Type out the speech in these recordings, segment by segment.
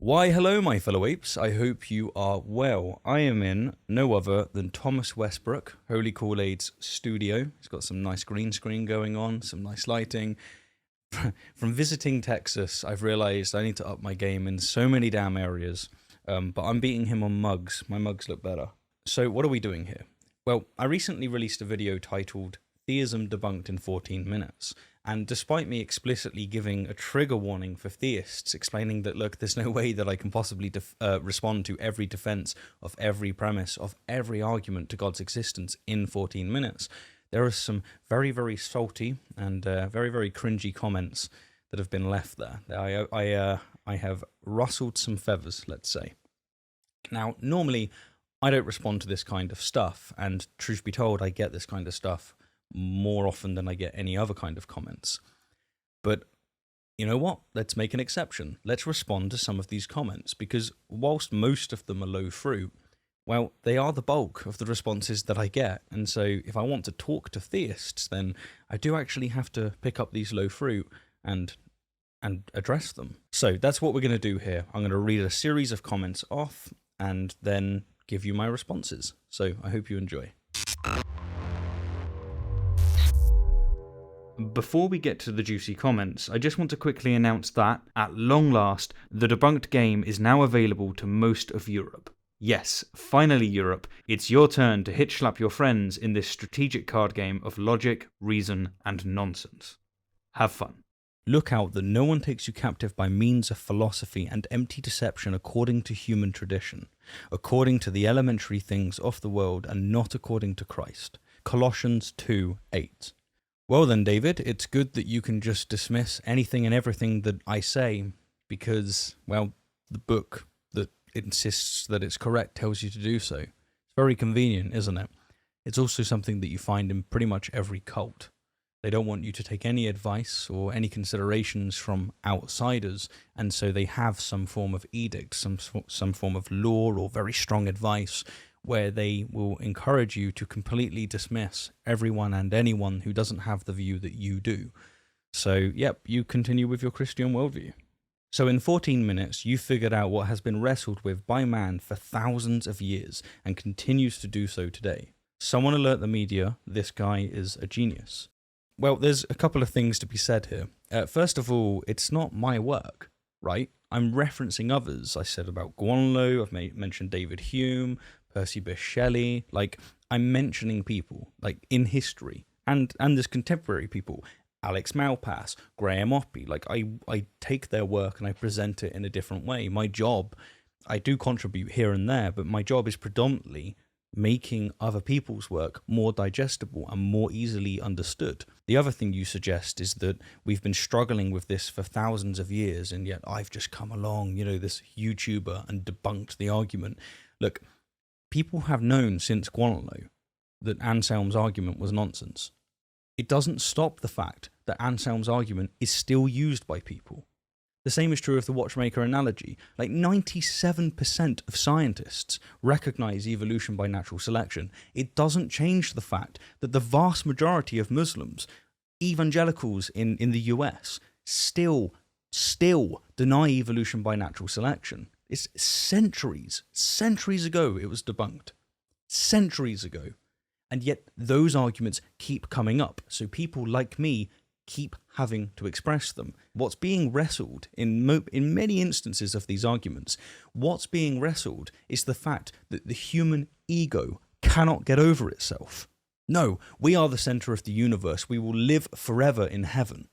Why, hello, my fellow apes. I hope you are well. I am in no other than Thomas Westbrook, Holy Kool-Aid's studio. He's got some nice green screen going on, some nice lighting. From visiting Texas, I've realized I need to up my game in so many damn areas, but I'm beating him on mugs. My mugs look better. So what are we doing here? Well, I recently released a video titled Theism Debunked in 14 Minutes. And despite me explicitly giving a trigger warning for theists, explaining that, look, there's no way that I can possibly respond to every defense of every premise, of every argument to God's existence in 14 minutes, there are some very, very salty and very, very cringy comments that have been left there. I have rustled some feathers, let's say. Now, normally, I don't respond to this kind of stuff, and truth be told, I get this kind of stuff more often than I get any other kind of comments. But you know what? Let's make an exception. Let's respond to some of these comments, because whilst most of them are low fruit, well, they are the bulk of the responses that I get. And so if I want to talk to theists, then I do actually have to pick up these low fruit and address them. So that's what we're going to do here. I'm going to read a series of comments off and then give you my responses. So I hope you enjoy. Before we get to the juicy comments, I just want to quickly announce that, at long last, the debunked game is now available to most of Europe. Yes, finally Europe, it's your turn to hit-slap your friends in this strategic card game of logic, reason, and nonsense. Have fun. Look out that no one takes you captive by means of philosophy and empty deception according to human tradition, according to the elementary things of the world and not according to Christ. Colossians 2:8. Well then, David, it's good that you can just dismiss anything and everything that I say because, well, the book that insists that it's correct tells you to do so. It's very convenient, isn't it? It's also something that you find in pretty much every cult. They don't want you to take any advice or any considerations from outsiders, and so they have some form of edict, some form of law or very strong advice where they will encourage you to completely dismiss everyone and anyone who doesn't have the view that you do. So, yep, you continue with your Christian worldview. So in 14 minutes, you figured out what has been wrestled with by man for thousands of years and continues to do so today. Someone alert the media, this guy is a genius. Well, there's a couple of things to be said here. First of all, it's not my work, right? I'm referencing others. I said about Guanlo, I've mentioned David Hume, Percy Bysshe Shelley. Like, I'm mentioning people, like, in history. And there's contemporary people. Alex Malpass, Graham Oppy. Like, I take their work and I present it in a different way. My job, I do contribute here and there, but my job is predominantly making other people's work more digestible and more easily understood. The other thing you suggest is that we've been struggling with this for thousands of years, and yet I've just come along, this YouTuber, and debunked the argument. Look, people have known since Guanlo that Anselm's argument was nonsense. It doesn't stop the fact that Anselm's argument is still used by people. The same is true of the watchmaker analogy. Like 97% of scientists recognize evolution by natural selection. It doesn't change the fact that the vast majority of Muslims, evangelicals in the US, still deny evolution by natural selection. It's centuries ago it was debunked. Centuries ago. And yet those arguments keep coming up. So people like me keep having to express them. What's being wrestled in many instances of these arguments, what's being wrestled is the fact that the human ego cannot get over itself. No, we are the center of the universe. We will live forever in heaven.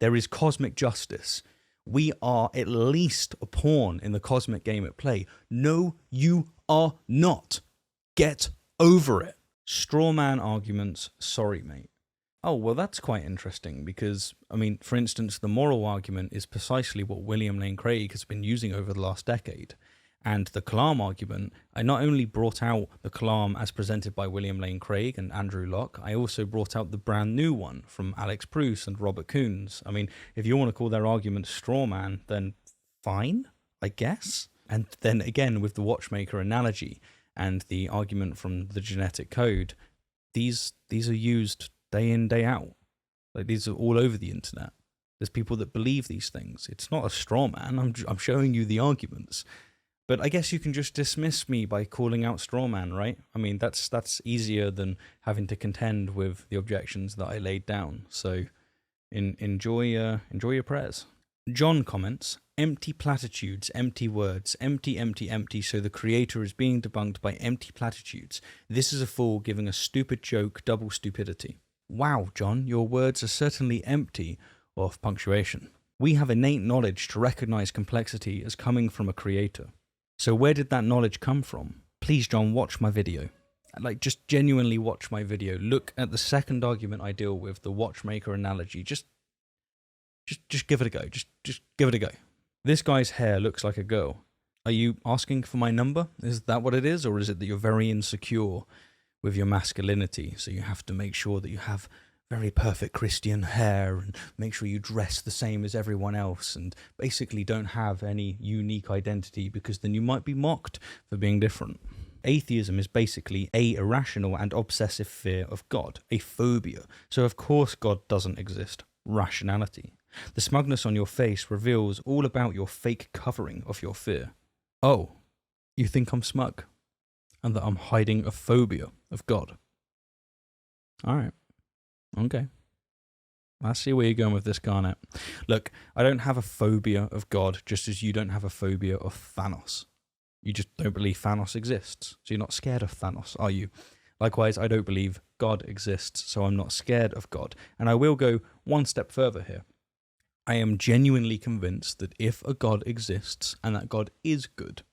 There is cosmic justice. We are at least a pawn in the cosmic game at play. No, you are not. Get over it. Straw man arguments, sorry mate. Oh, well, that's quite interesting because, for instance, the moral argument is precisely what William Lane Craig has been using over the last decade. And the Kalam argument, I not only brought out the Kalam as presented by William Lane Craig and Andrew Locke, I also brought out the brand new one from Alex Bruce and Robert Coons. If you want to call their argument straw man, then fine, I guess. And then again, with the watchmaker analogy and the argument from the genetic code, these are used day in, day out. Like, these are all over the internet. There's people that believe these things. It's not a straw man. I'm showing you the arguments. But I guess you can just dismiss me by calling out straw man, right? I mean, that's easier than having to contend with the objections that I laid down. So enjoy your prayers. John comments, empty platitudes, empty words, empty, empty, empty, so the creator is being debunked by empty platitudes. This is a fool giving a stupid joke, double stupidity. Wow, John, your words are certainly empty of punctuation. We have innate knowledge to recognize complexity as coming from a creator. So where did that knowledge come from? Please, John, watch my video. Like, just genuinely watch my video. Look at the second argument I deal with, the watchmaker analogy. Just give it a go. Just give it a go. This guy's hair looks like a girl. Are you asking for my number? Is that what it is? Or is it that you're very insecure with your masculinity? So you have to make sure that you have very perfect Christian hair and make sure you dress the same as everyone else and basically don't have any unique identity, because then you might be mocked for being different. Atheism is basically a irrational and obsessive fear of God, a phobia. So of course God doesn't exist. Rationality. The smugness on your face reveals all about your fake covering of your fear. Oh, you think I'm smug? And that I'm hiding a phobia of God? Alright. Okay. I see where you're going with this, Garnet. Look, I don't have a phobia of God, just as you don't have a phobia of Thanos. You just don't believe Thanos exists, so you're not scared of Thanos, are you? Likewise, I don't believe God exists, so I'm not scared of God. And I will go one step further here. I am genuinely convinced that if a God exists, and that God is good,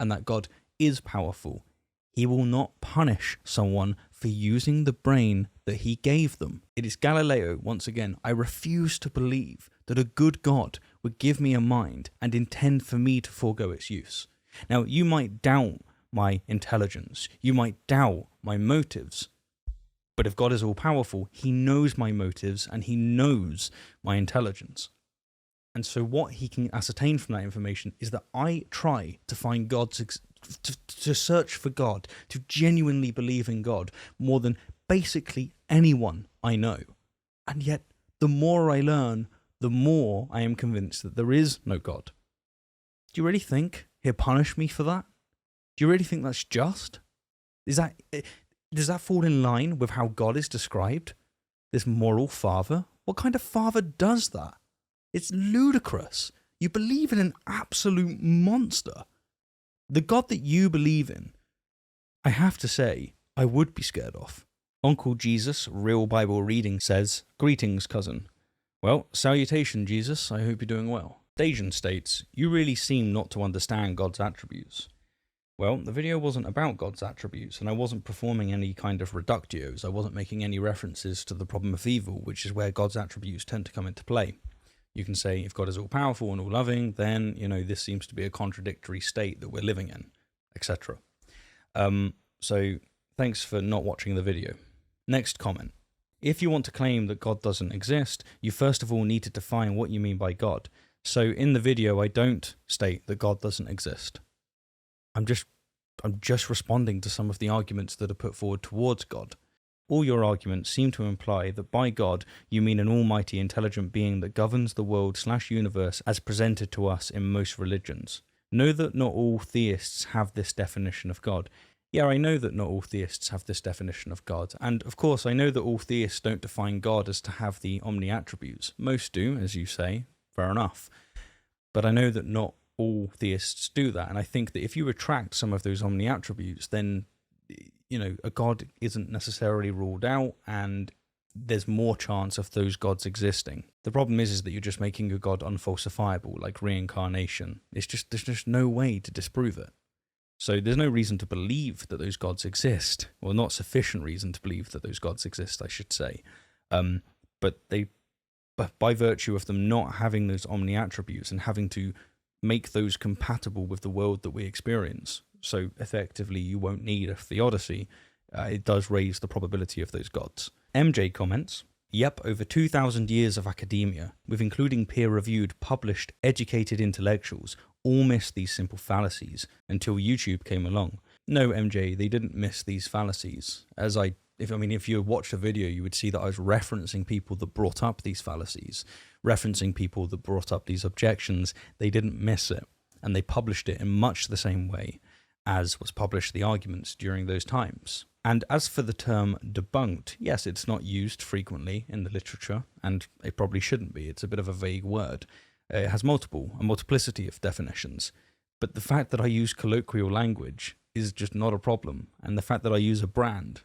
and that God is powerful, he will not punish someone for using the brain that he gave them. It is Galileo, once again. I refuse to believe that a good God would give me a mind and intend for me to forego its use. Now, you might doubt my intelligence, you might doubt my motives, but if God is all-powerful, he knows my motives and he knows my intelligence. And so what he can ascertain from that information is that I try to find to search for God, to genuinely believe in God, more than basically anyone I know. And yet, the more I learn, the more I am convinced that there is no God. Do you really think he'll punish me for that? Do you really think that's just? Does that fall in line with how God is described? This moral father? What kind of father does that? It's ludicrous. You believe in an absolute monster. The God that you believe in, I have to say, I would be scared of. Uncle Jesus, Real Bible Reading, says, "Greetings, cousin." Well, salutation, Jesus. I hope you're doing well. Dajan states, "You really seem not to understand God's attributes." Well, the video wasn't about God's attributes, and I wasn't performing any kind of reductios. I wasn't making any references to the problem of evil, which is where God's attributes tend to come into play. You can say, if God is all-powerful and all-loving, then, this seems to be a contradictory state that we're living in, etc. So, thanks for not watching the video. Next comment. If you want to claim that God doesn't exist, you first of all need to define what you mean by God. So, in the video, I don't state that God doesn't exist. I'm just responding to some of the arguments that are put forward towards God. All your arguments seem to imply that by God, you mean an almighty intelligent being that governs the world/universe as presented to us in most religions. Know that not all theists have this definition of God. Yeah, I know that not all theists have this definition of God. And of course, I know that all theists don't define God as to have the omni-attributes. Most do, as you say. Fair enough. But I know that not all theists do that. And I think that if you retract some of those omni-attributes, then a God isn't necessarily ruled out, and there's more chance of those gods existing. The problem is that you're just making a God unfalsifiable, like reincarnation. There's just no way to disprove it. So there's no reason to believe that those gods exist. Well, not sufficient reason to believe that those gods exist, I should say. But by virtue of them not having those omni-attributes and having to make those compatible with the world that we experience, so effectively you won't need a theodicy, it does raise the probability of those gods. MJ comments, "Yep, over 2,000 years of academia, with including peer-reviewed, published, educated intellectuals, all missed these simple fallacies until YouTube came along. No, MJ, they didn't miss these fallacies. As I if you watched the video, you would see that I was referencing people that brought up these fallacies, referencing people that brought up these objections. They didn't miss it, and they published it in much the same way as was published the arguments during those times. And as for the term debunked, yes, it's not used frequently in the literature, and it probably shouldn't be. It's a bit of a vague word. It has a multiplicity of definitions. But the fact that I use colloquial language is just not a problem. And the fact that I use a brand,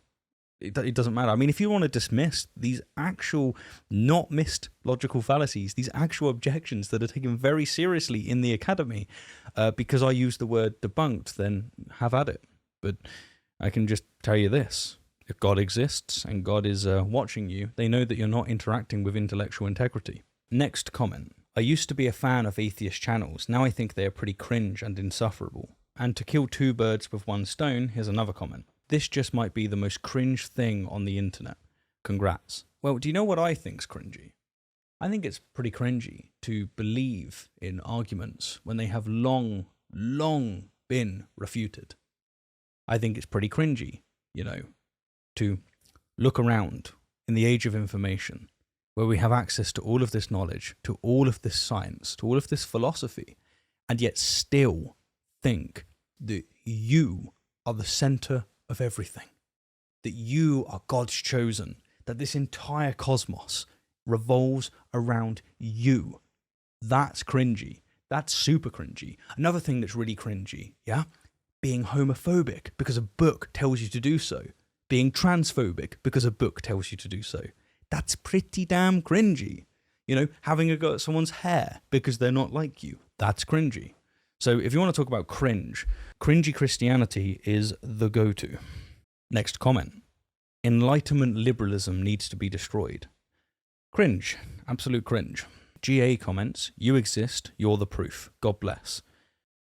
it doesn't matter. I mean, if you want to dismiss these actual not missed logical fallacies, these actual objections that are taken very seriously in the academy, because I use the word debunked, then have at it. But I can just tell you this. If God exists and God is watching you, they know that you're not interacting with intellectual integrity. Next comment. I used to be a fan of atheist channels. Now I think they are pretty cringe and insufferable. And to kill two birds with one stone, here's another comment. This just might be the most cringe thing on the internet. Congrats. Well, do you know what I think's cringy? I think it's pretty cringy to believe in arguments when they have long been refuted. I think it's pretty cringy, to look around in the age of information where we have access to all of this knowledge, to all of this science, to all of this philosophy, and yet still think that you are the center of everything, that you are God's chosen, that this entire cosmos revolves around you. That's cringy. That's super cringy. Another thing that's really cringy, being homophobic because a book tells you to do so. Being transphobic because a book tells you to do so. That's pretty damn cringy. Having a go at someone's hair because they're not like you. That's cringy. So if you want to talk about cringy Christianity is the go-to. Next comment. Enlightenment liberalism needs to be destroyed. Cringe. Absolute cringe. GA comments, you exist, you're the proof. God bless.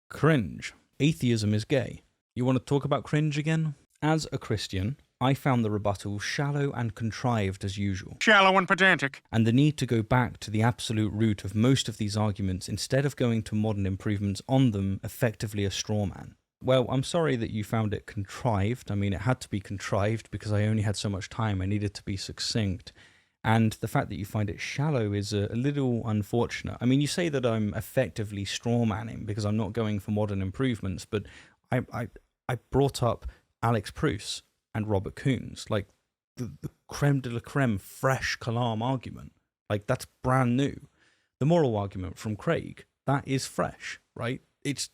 Cringe. Atheism is gay. You want to talk about cringe again? As a Christian, I found the rebuttal shallow and contrived as usual. Shallow and pedantic. And the need to go back to the absolute root of most of these arguments instead of going to modern improvements on them, effectively a straw man. Well, I'm sorry that you found it contrived. I mean, it had to be contrived because I only had so much time. I needed to be succinct. And the fact that you find it shallow is a little unfortunate. I mean, you say that I'm effectively straw manning because I'm not going for modern improvements, but I brought up Alex Proust and Robert Koons, like the creme de la creme, fresh Kalam argument. Like, that's brand new. The moral argument from Craig, that is fresh, right?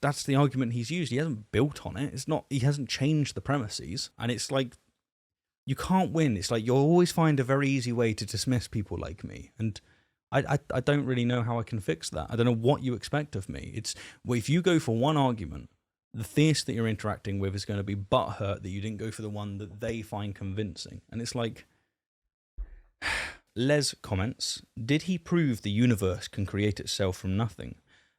That's the argument he's used. He hasn't built on it. He hasn't changed the premises. And it's like, you can't win. It's like you'll always find a very easy way to dismiss people like me. And I don't really know how I can fix that. I don't know what you expect of me. If you go for one argument, the theist that you're interacting with is going to be butthurt that you didn't go for the one that they find convincing. And it's like, Les comments, did he prove the universe can create itself from nothing?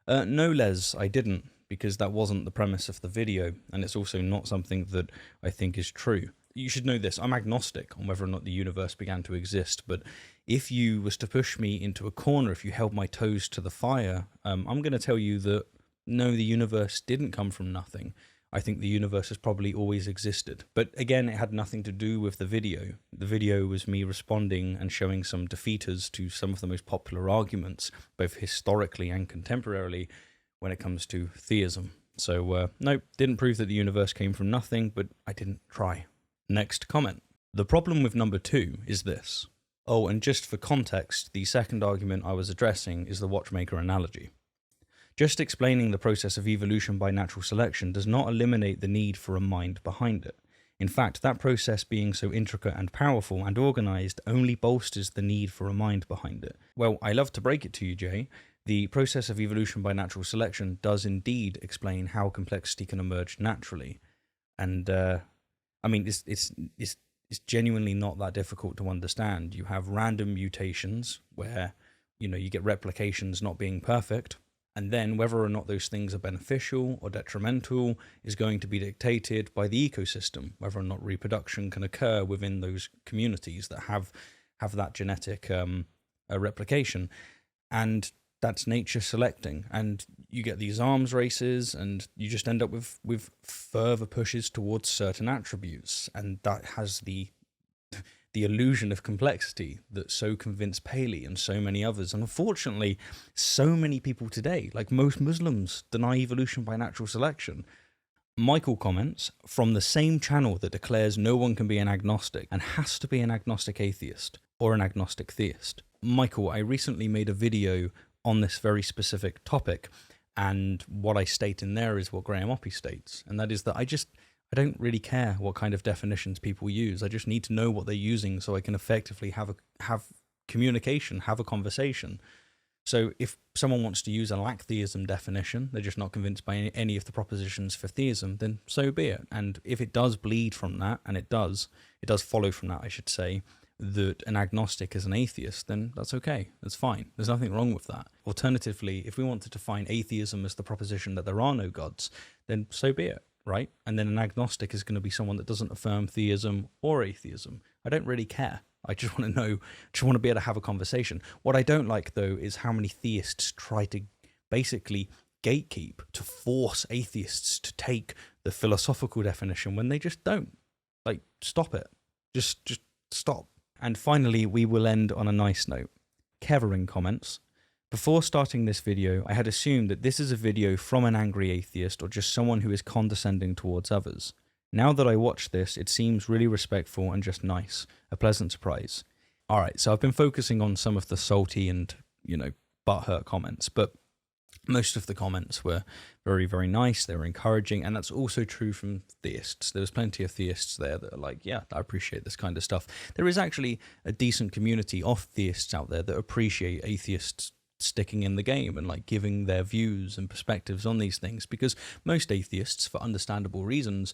No, Les, I didn't, because that wasn't the premise of the video, and it's also not something that I think is true. You should know this, I'm agnostic on whether or not the universe began to exist, but if you was to push me into a corner, if you held my toes to the fire, I'm going to tell you that no, the universe didn't come from nothing. I think the universe has probably always existed. But again, it had nothing to do with the video. The video was me responding and showing some defeaters to some of the most popular arguments, both historically and contemporarily, when it comes to theism. So, no, didn't prove that the universe came from nothing, but I didn't try. Next comment. The problem with number 2 is this. Oh, and just for context, the second argument I was addressing is the watchmaker analogy. Just explaining the process of evolution by natural selection does not eliminate the need for a mind behind it. In fact, that process being so intricate and powerful and organized only bolsters the need for a mind behind it. Well, I love to break it to you, Jay. The process of evolution by natural selection does indeed explain how complexity can emerge naturally. And, I mean, it's genuinely not that difficult to understand. You have random mutations where, you get replications not being perfect. And then whether or not those things are beneficial or detrimental is going to be dictated by the ecosystem, whether or not reproduction can occur within those communities that have that genetic replication. And that's nature selecting. And you get these arms races and you just end up with further pushes towards certain attributes. And that has the the illusion of complexity that so convinced Paley and so many others. And unfortunately, so many people today, like most Muslims, deny evolution by natural selection. Michael comments, from the same channel that declares no one can be an agnostic and has to be an agnostic atheist or an agnostic theist. Michael, I recently made a video on this very specific topic, and what I state in there is what Graham Oppy states, and that is that I don't really care what kind of definitions people use. I just need to know what they're using so I can effectively have communication, have a conversation. So if someone wants to use a lack-theism definition, they're just not convinced by any of the propositions for theism, then so be it. And if it does bleed from that, and it does follow from that, I should say, that an agnostic is an atheist, then that's okay. That's fine. There's nothing wrong with that. Alternatively, if we want to define atheism as the proposition that there are no gods, then so be it, right? And then an agnostic is going to be someone that doesn't affirm theism or atheism. I don't really care. I just want to know, just want to be able to have a conversation. What I don't like, though, is how many theists try to basically gatekeep, to force atheists to take the philosophical definition when they just don't. Like, stop it. Just stop. And finally, we will end on a nice note. Kevering comments, before starting this video, I had assumed that this is a video from an angry atheist or just someone who is condescending towards others. Now that I watch this, it seems really respectful and just nice. A pleasant surprise. Alright, so I've been focusing on some of the salty and, butthurt comments, but most of the comments were very, very nice. They were encouraging, and that's also true from theists. There was plenty of theists there that are like, yeah, I appreciate this kind of stuff. There is actually a decent community of theists out there that appreciate atheists sticking in the game and like giving their views and perspectives on these things, because most atheists, for understandable reasons,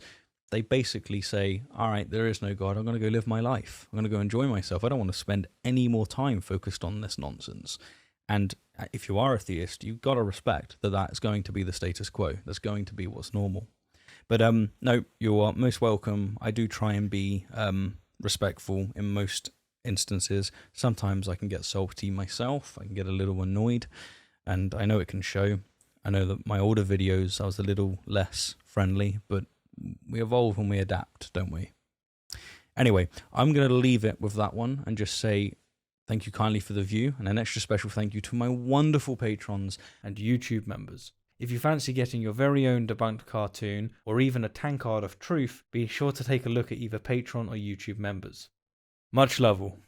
they basically say, all right, there is no God, I'm going to go live my life. I'm going to go enjoy myself. I don't want to spend any more time focused on this nonsense. And if you are a theist, you've got to respect that that's going to be the status quo. That's going to be what's normal. But no, you are most welcome. I do try and be respectful in most instances. Sometimes I can get salty myself. I can get a little annoyed, and I know it can show. I know that my older videos, I was a little less friendly, but we evolve and we adapt, don't we? Anyway, I'm going to leave it with that one and just say thank you kindly for the view, and an extra special thank you to my wonderful patrons and YouTube members. If you fancy getting your very own debunked cartoon or even a tankard of truth, be sure to take a look at either Patreon or YouTube members. Much love all.